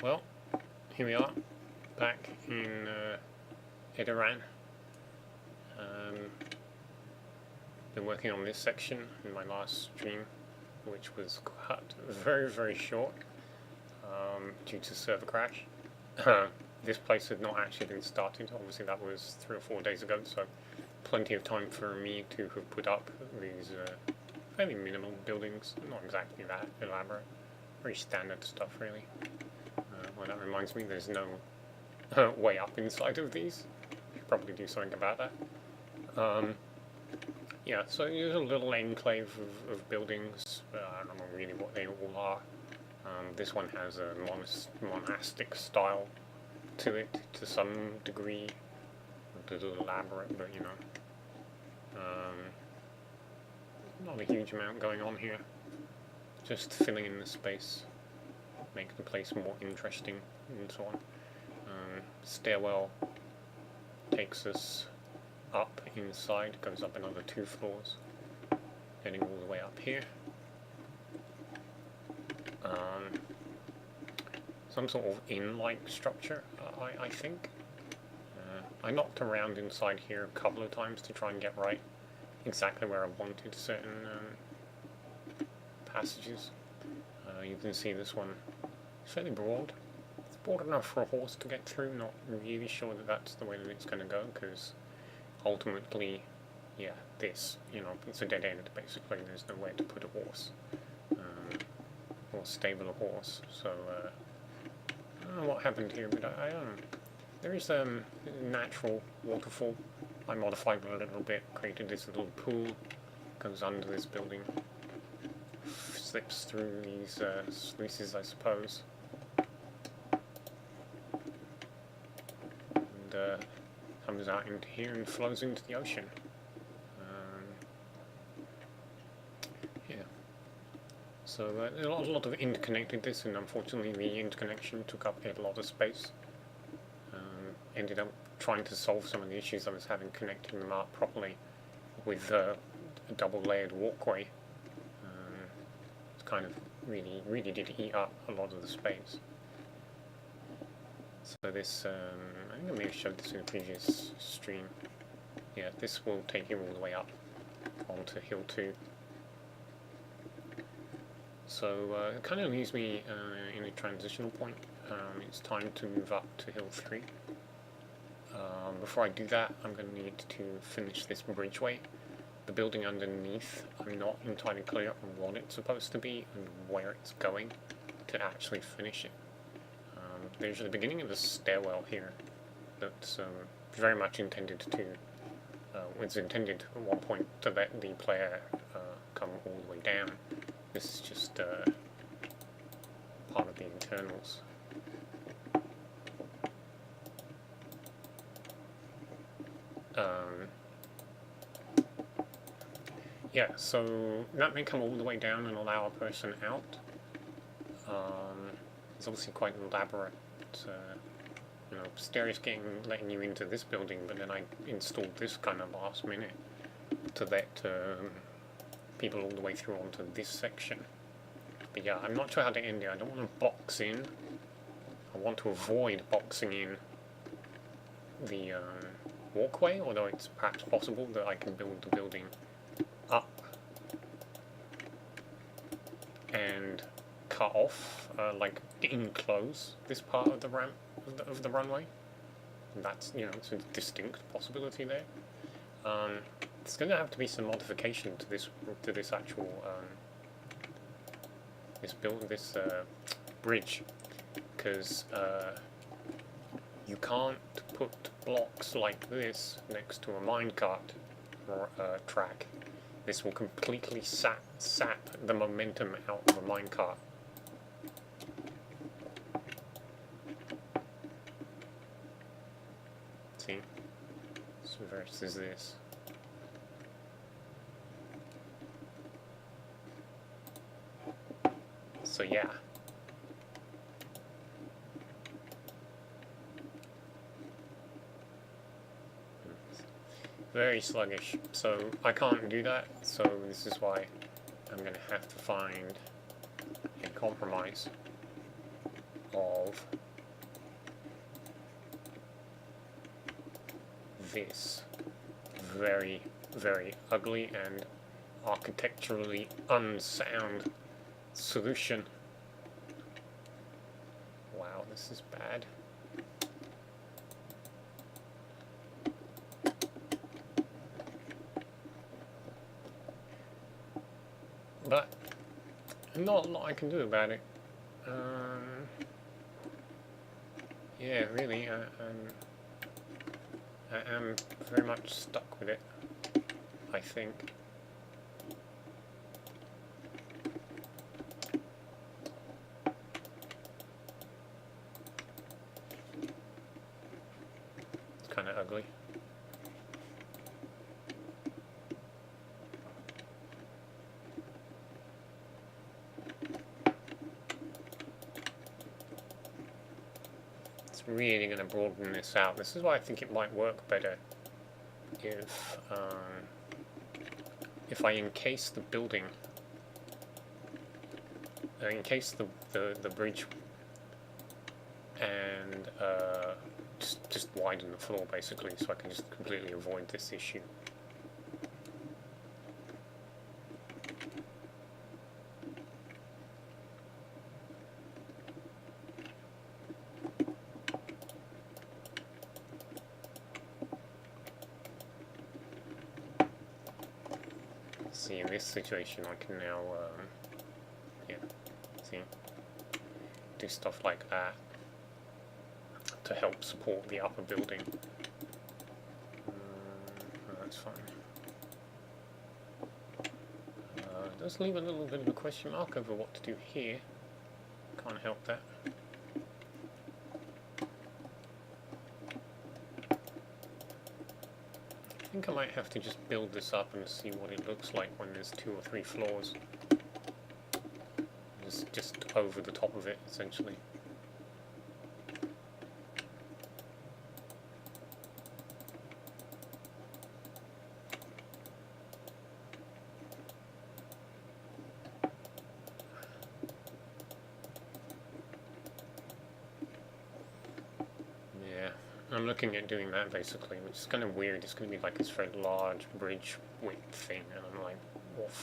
Well, here we are, back in Edorahn. Been working on this section in my last stream, which was cut very short due to server crash. This place had not actually been started. Obviously, that was 3 or 4 days ago, so plenty of time for me to have put up these fairly minimal buildings. Not exactly that elaborate, very standard stuff, really. Well, that reminds me, there's no way up inside of these. Should probably do something about that. Yeah, so there's a little enclave of buildings. I don't know really what they all are. This one has a monastic style to it, to some degree. A little elaborate, but you know. Not a huge amount going on here. Just filling in the space, make the place more interesting, and so on. Stairwell takes us up inside, goes up another 2 floors, heading all the way up here. Some sort of inn-like structure, I think. I knocked around inside here a couple of times to try and get right exactly where I wanted certain passages. You can see this one is fairly broad. It's broad enough for a horse to get through. Not really sure that that's the way that it's going to go, because ultimately, yeah, this, you know, it's a dead end basically. There's nowhere to put a horse or stable a horse. So I don't know what happened here, but I don't know. There is a natural waterfall. I modified it a little bit, created this little pool, goes under this building, slips through these sluices, I suppose, and comes out into here and flows into the ocean. Yeah. So a lot of interconnectedness, and unfortunately the interconnection took up a lot of space. Ended up trying to solve some of the issues I was having connecting them up properly with a double-layered walkway. It's kind of really did eat up a lot of the space. So this, I think I may have showed this in a previous stream. Yeah, this will take you all the way up onto Hill 2. So it kind of leaves me in a transitional point. It's time to move up to Hill 3. Before I do that, I'm going to need to finish this bridgeway. The building underneath, I'm not entirely clear on what it's supposed to be and where it's going to actually finish it. There's the beginning of a stairwell here that's very much intended to, it's intended at one point to let the player come all the way down. This is just part of the internals. Yeah, so that may come all the way down and allow a person out. It's obviously quite elaborate. You know, stairs letting you into this building, but then I installed this kind of last minute to let people all the way through onto this section. But yeah, I'm not sure how to end it. I don't want to box in. I want to avoid boxing in the walkway, although it's perhaps possible that I can build the building up and cut off, like enclose this part of the ramp of the runway. And that's, you know, it's a distinct possibility there. There's going to have to be some modification to this actual this bridge, because you can't put blocks like this next to a minecart or track. This will completely sap the momentum out of a minecart. See? So versus this. So yeah. Very sluggish, so I can't do that, so this is why I'm going to have to find a compromise. of this very, very ugly and architecturally unsound solution. Wow, this is bad. But not a lot I can do about it. Yeah, really, I am very much stuck with it, I think. It's kind of ugly. Really going to broaden this out. This is why I think it might work better if I encase the building, encase the bridge, and just widen the floor basically, so I can just completely avoid this issue. See, in this situation I can now, yeah, see, do stuff like that to help support the upper building. That's fine. It does leave a little bit of a question mark over what to do here. Can't help that. I think I might have to just build this up and see what it looks like when there's 2 or 3 floors. Just over the top of it, essentially. I'm looking at doing that basically, which is kind of weird. It's going to be like this very large bridge width thing, and I'm like,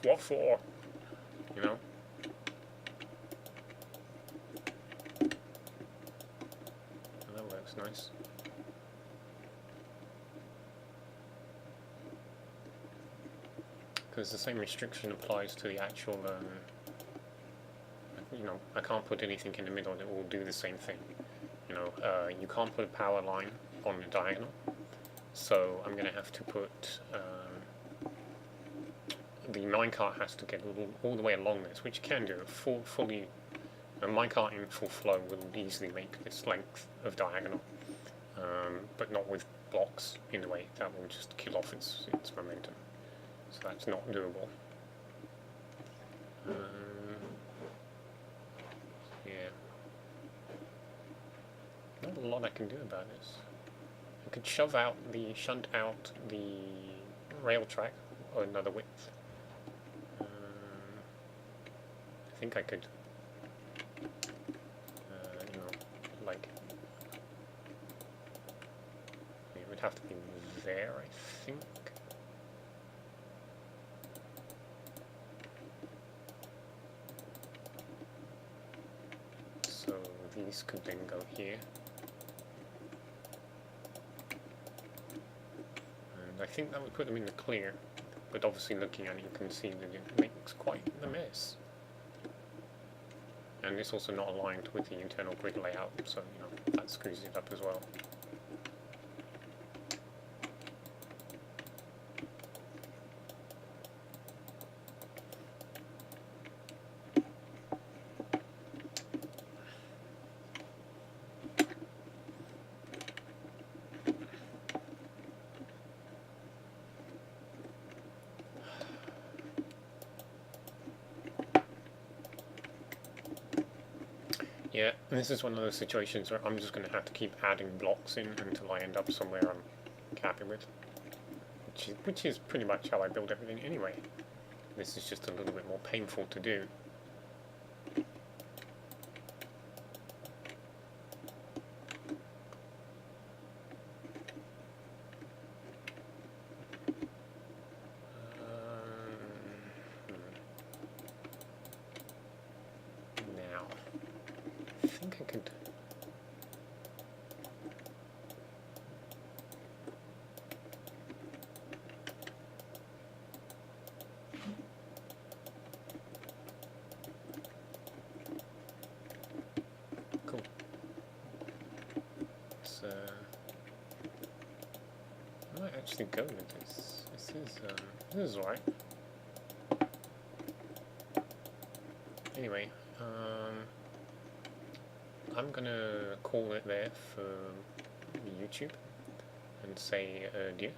what for? You know? And that works nice. Because the same restriction applies to the actual, you know, I can't put anything in the middle that will do the same thing. You know, you can't put a power line on the diagonal, so I'm going to have to put the minecart has to get all the way along this, which can do. Fully, a minecart in full flow will easily make this length of diagonal, but not with blocks in the way. That will just kill off its momentum, so that's not doable. Not a lot I can do about this. I could shunt out the rail track another width. I think I could, you know, like, it would have to be there, I think. So these could then go here. I think that would put them in the clear, but obviously looking at it you can see that it makes quite the mess. And it's also not aligned with the internal grid layout, so you know that screws it up as well. Yeah, and this is one of those situations where I'm just going to have to keep adding blocks in until I end up somewhere I'm happy with. Which is pretty much how I build everything anyway. This is just a little bit more painful to do. think I could... Cool. So... I might actually go with this. This is alright. Anyway, I'm gonna call it there for YouTube and say adieu.